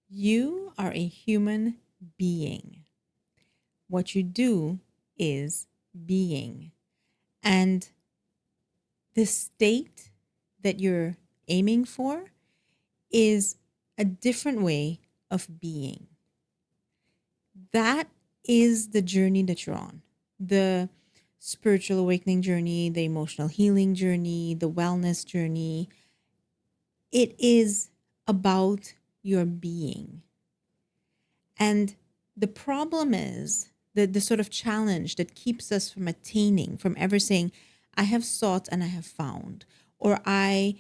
You are a human being. What you do is being. And the state that you're aiming for is a different way of being. That is the journey that you're on. The spiritual awakening journey, the emotional healing journey, the wellness journey. It is about your being. And the problem is the sort of challenge that keeps us from attaining, from ever saying, I have sought and I have found, or I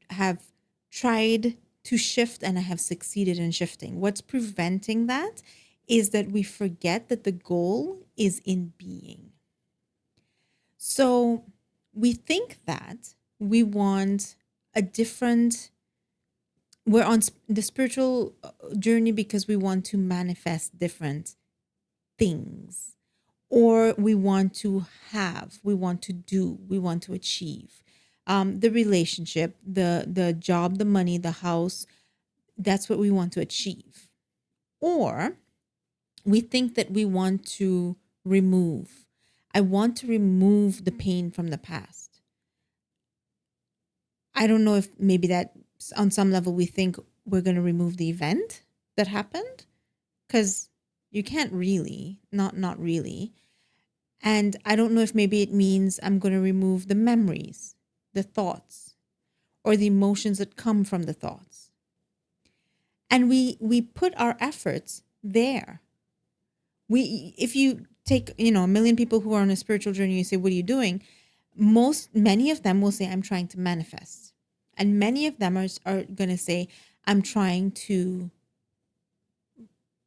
have tried to shift and I have succeeded in shifting. What's preventing that is that we forget that the goal is in being. So we think that we want a different, we're on the spiritual journey because we want to manifest different things, or we want to have, we want to do, we want to achieve the relationship, the job, the money, the house. That's what we want to achieve. Or we think that we want to remove. I want to remove the pain from the past. I don't know if maybe that on some level we think we're going to remove the event that happened, because you can't really, not really. And I don't know if maybe it means I'm going to remove the memories, the thoughts, or the emotions that come from the thoughts. And we put our efforts there. If you take, a million people who are on a spiritual journey, you say, what are you doing? Many of them will say, I'm trying to manifest. And many of them are going to say, I'm trying to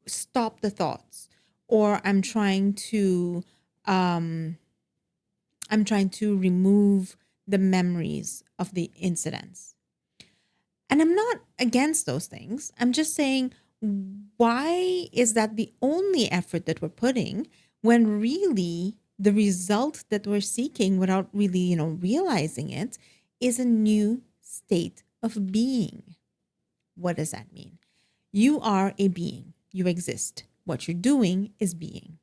stop the thoughts, or I'm trying to remove the memories of the incidents. And I'm not against those things. I'm just saying, why is that the only effort that we're putting when really the result that we're seeking, without really, realizing it, is a new state of being? What does that mean? You are a being. You exist. What you're doing is being.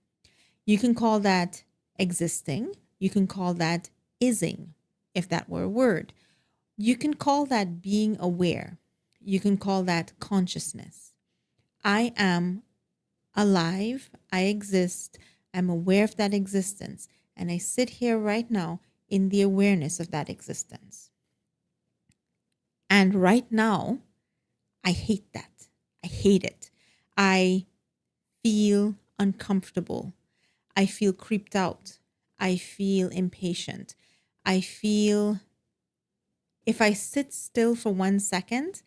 You can call that existing. You can call that ising, if that were a word. You can call that being aware. You can call that consciousness. I am alive. I exist. I'm aware of that existence. And I sit here right now in the awareness of that existence. And right now, I hate that. I hate it. I feel uncomfortable. I feel creeped out. I feel impatient. I feel, if I sit still for 1 second,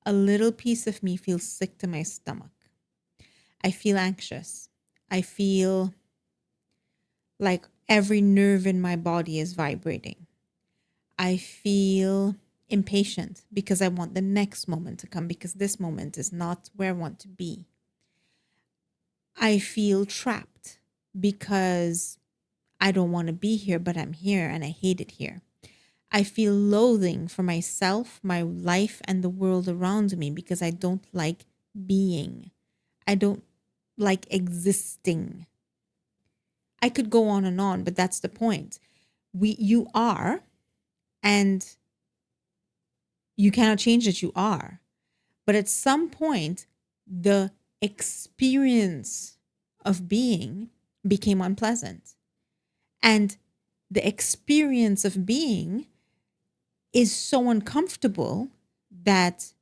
a little piece of me feels sick to my stomach. I feel anxious. I feel like every nerve in my body is vibrating. I feel impatient because I want the next moment to come, because this moment is not where I want to be. I feel trapped because I don't want to be here, but I'm here and I hate it here. I feel loathing for myself, my life, and the world around me because I don't like being. I don't like existing. I could go on, but that's the point. You are, and you cannot change that you are. But at some point, the experience of being became unpleasant. And the experience of being is so uncomfortable that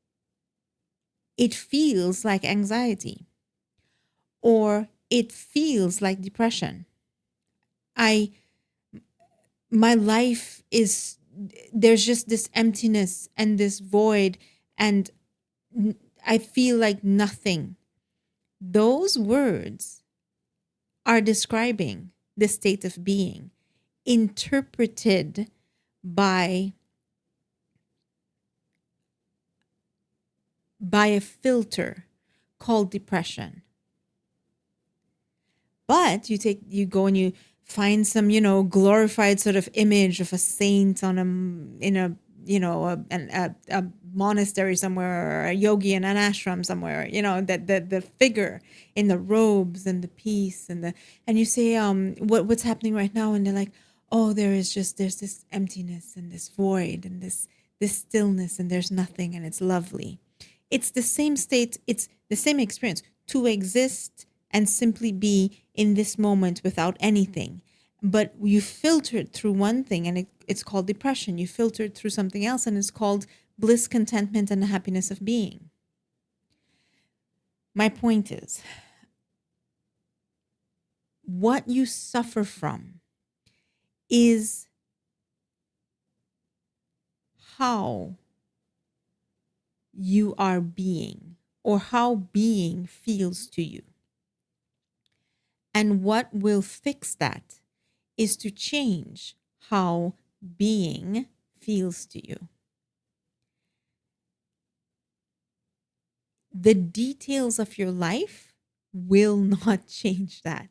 it feels like anxiety, or it feels like depression. My life is, there's just this emptiness and this void, and I feel like nothing. Those words are describing the state of being, interpreted by a filter called depression. But you go and you find some, glorified sort of image of a saint in a, a monastery somewhere, or a yogi in an ashram somewhere, the figure in the robes and the peace and you say, what's happening right now? And they're like, oh, there's this emptiness and this void and this stillness, and there's nothing, and it's lovely. It's the same state, it's the same experience, to exist and simply be in this moment without anything. But you filtered through one thing, and it's called depression. You filtered through something else, and it's called bliss, contentment, and the happiness of being. My point is, what you suffer from is how you are being, or how being feels to you. And what will fix that is to change how being feels to you. The details of your life will not change that.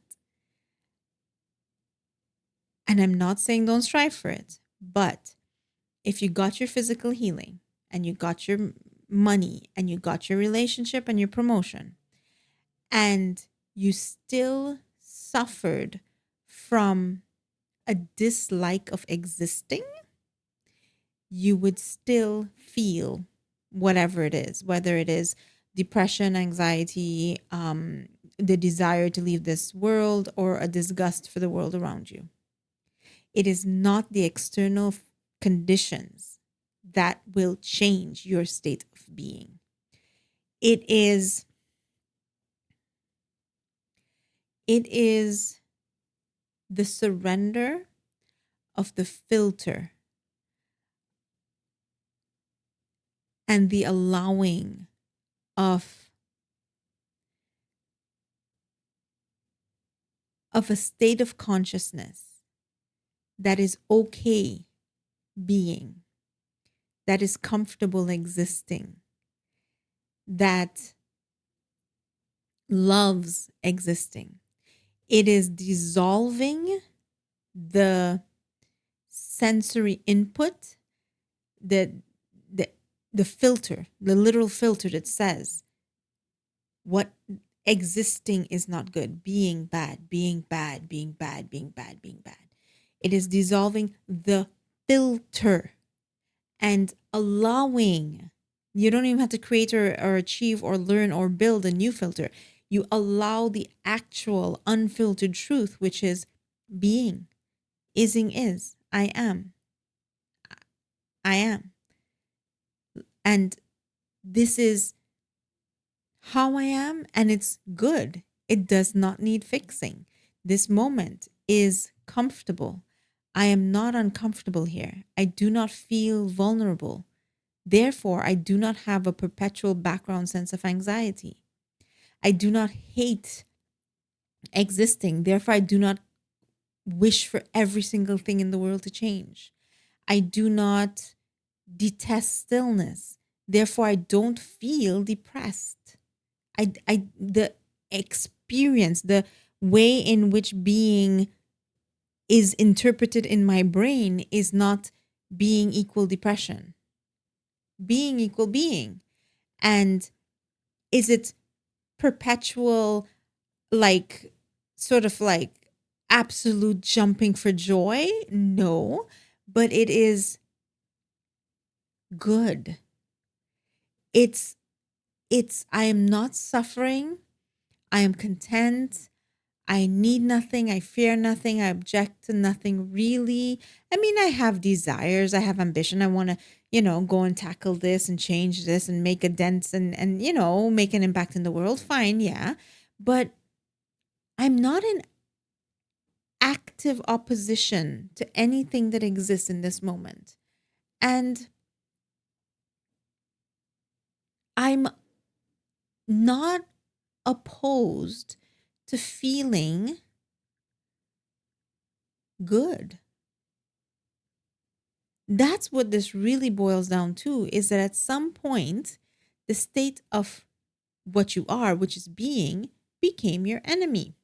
And I'm not saying don't strive for it, but if you got your physical healing, and you got your money, and you got your relationship and your promotion, and you still suffered from a dislike of existing, you would still feel whatever it is, whether it is depression, anxiety, the desire to leave this world, or a disgust for the world around you. It is not the external conditions that will change your state of being. It is the surrender of the filter and the allowing of a state of consciousness that is okay being, that is comfortable existing, that loves existing. It is dissolving the sensory input, the filter, the literal filter that says what existing is not good, being bad, being bad, being bad, being bad, being bad. It is dissolving the filter and allowing. You don't even have to create or achieve or learn or build a new filter. You allow the actual unfiltered truth, which is being. Ising is. I am. I am. And this is how I am, and it's good. It does not need fixing. This moment is comfortable. I am not uncomfortable here. I do not feel vulnerable. Therefore, I do not have a perpetual background sense of anxiety. I do not hate existing. Therefore, I do not wish for every single thing in the world to change. I do not detest stillness. Therefore, I don't feel depressed. The experience, the way in which being is interpreted in my brain is not being equal depression. Being equal being. And is it perpetual, like, sort of like absolute jumping for joy? No, but it is good. It's I am not suffering. I am content. I need nothing. I fear nothing. I object to nothing, really. I mean, I have desires. I have ambition. I want to, go and tackle this and change this and make a dent and make an impact in the world. Fine. Yeah. But I'm not in active opposition to anything that exists in this moment. And I'm not opposed to feeling good. That's what this really boils down to, is that at some point, the state of what you are, which is being, became your enemy.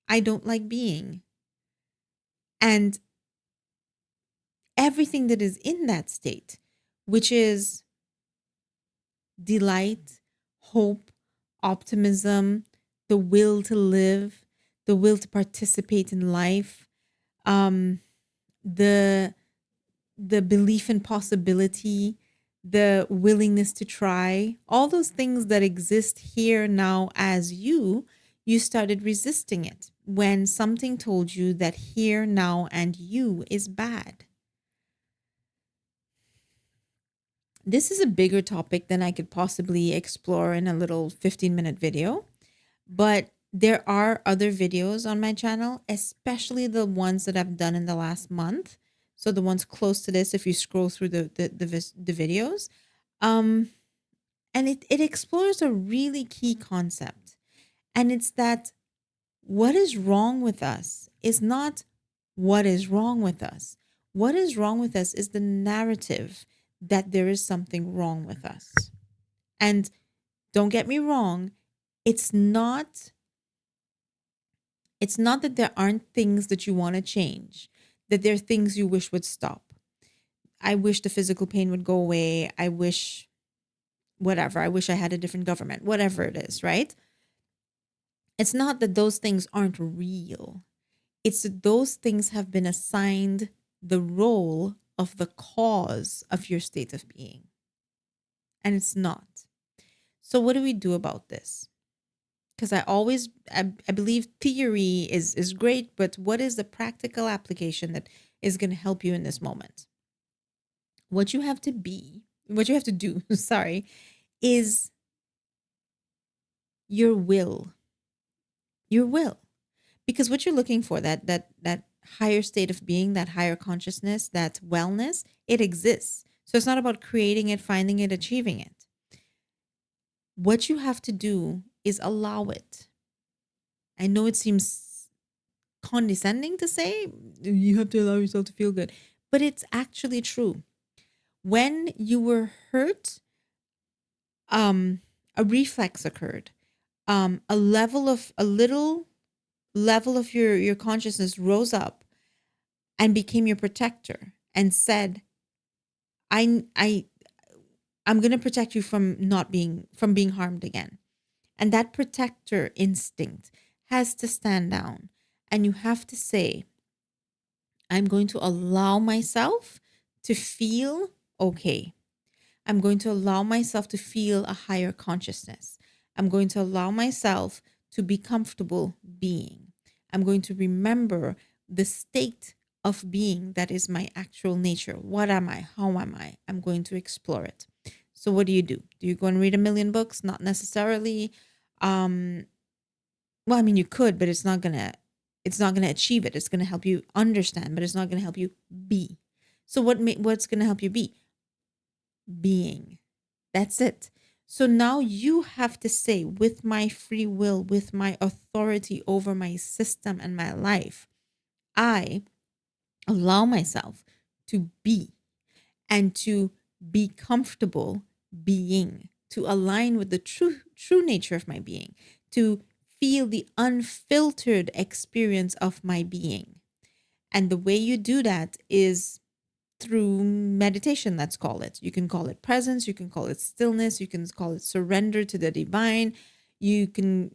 I don't like being. And everything that is in that state, which is delight, hope, optimism, the will to live, the will to participate in life, um, the belief in possibility, the willingness to try, all those things that exist here now as you started resisting it when something told you that here now and you is bad. This is a bigger topic than I could possibly explore in a little 15-minute video, but there are other videos on my channel, especially the ones that I've done in the last month. So the ones close to this, if you scroll through the videos, and it explores a really key concept, and it's that what is wrong with us is not what is wrong with us. What is wrong with us is the narrative that there is something wrong with us. And don't get me wrong, it's not that there aren't things that you want to change, that there are things you wish would stop. I wish the physical pain would go away. I wish whatever. I wish I had a different government, whatever it is, right? It's not that those things aren't real. It's that those things have been assigned the role of the cause of your state of being. And it's not. So what do we do about this? Because I believe theory is great, but what is the practical application that is going to help you in this moment? What you have to do, sorry, is your will. Your will. Because what you're looking for, that higher state of being, that higher consciousness, that wellness, it exists. So it's not about creating it, finding it, achieving it. What you have to do is allow it. I know it seems condescending to say, you have to allow yourself to feel good, but it's actually true. When you were hurt, a reflex occurred. A little level of your consciousness rose up and became your protector and said, I'm going to protect you from being harmed again. And that protector instinct has to stand down, and you have to say, I'm going to allow myself to feel okay. I'm going to allow myself to feel a higher consciousness. I'm going to allow myself to be comfortable being. I'm going to remember the state of being that is my actual nature. What am I? How am I? I'm going to explore it. So what do? Do you go and read a million books? Not necessarily. Well, I mean, you could, but it's not gonna achieve it. It's gonna help you understand, but it's not gonna help you be. So what's gonna help you be? Being. That's it. So now you have to say, with my free will, with my authority over my system and my life, I allow myself to be and to be comfortable being, to align with the true nature of my being, to feel the unfiltered experience of my being. And the way you do that is through meditation, let's call it. You can call it presence, you can call it stillness, you can call it surrender to the divine. You can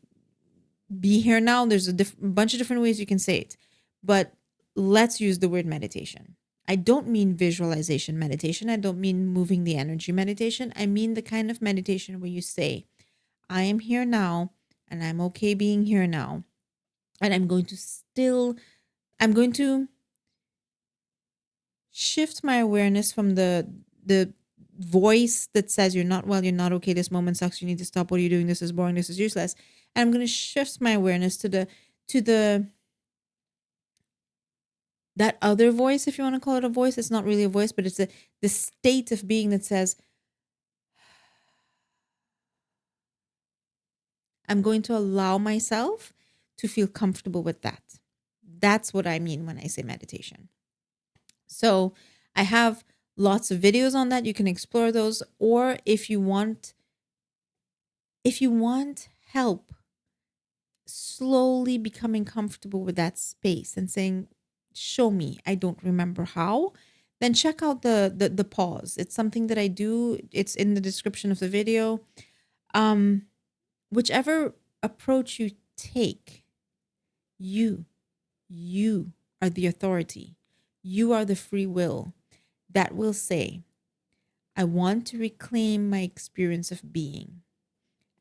be here now. There's a bunch of different ways you can say it. But let's use the word meditation. I don't mean visualization meditation. I don't mean moving the energy meditation. I mean the kind of meditation where you say, I am here now and I'm okay being here now. And I'm going to shift my awareness from the voice that says you're not well, you're not okay, this moment sucks, you need to stop, what are you doing, this is boring, this is useless. And I'm going to shift my awareness to the that other voice, if you want to call it a voice. It's not really a voice, but it's the state of being that says, I'm going to allow myself to feel comfortable with that. That's what I mean when I say meditation. So I have lots of videos on that. You can explore those. Or if you want help slowly becoming comfortable with that space and saying, show me, I don't remember how, then check out the pause. It's something that I do. It's in the description of the video. Whichever approach you take, you are the authority. You are the free will that will say, I want to reclaim my experience of being,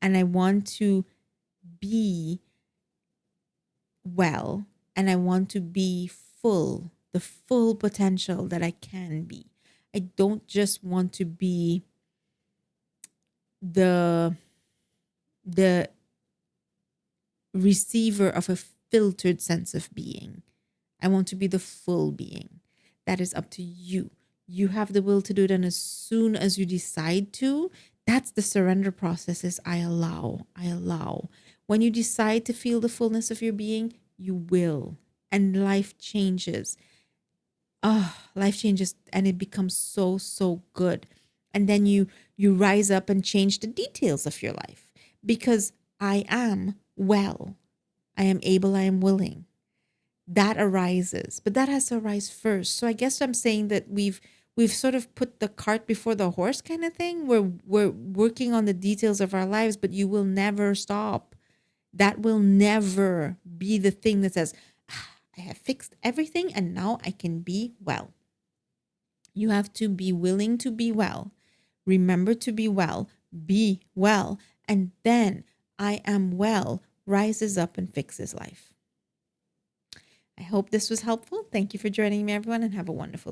and I want to be well, and I want to be full, the full potential that I can be. I don't just want to be the receiver of a filtered sense of being. I want to be the full being. That is up to you. You have the will to do it. And as soon as you decide to, that's the surrender process. Is I allow. When you decide to feel the fullness of your being, you will. And life changes. Life changes, and it becomes so, so good. And then you rise up and change the details of your life, because I am well. I am able. I am willing. That arises, but that has to arise first. So I guess I'm saying that we've sort of put the cart before the horse kind of thing. We're working on the details of our lives, but you will never stop. That will never be the thing that says, I have fixed everything and now I can be well. You have to be willing to be well. Remember to be well. Be well. And then I am well rises up and fixes life. I hope this was helpful. Thank you for joining me, everyone, and have a wonderful day.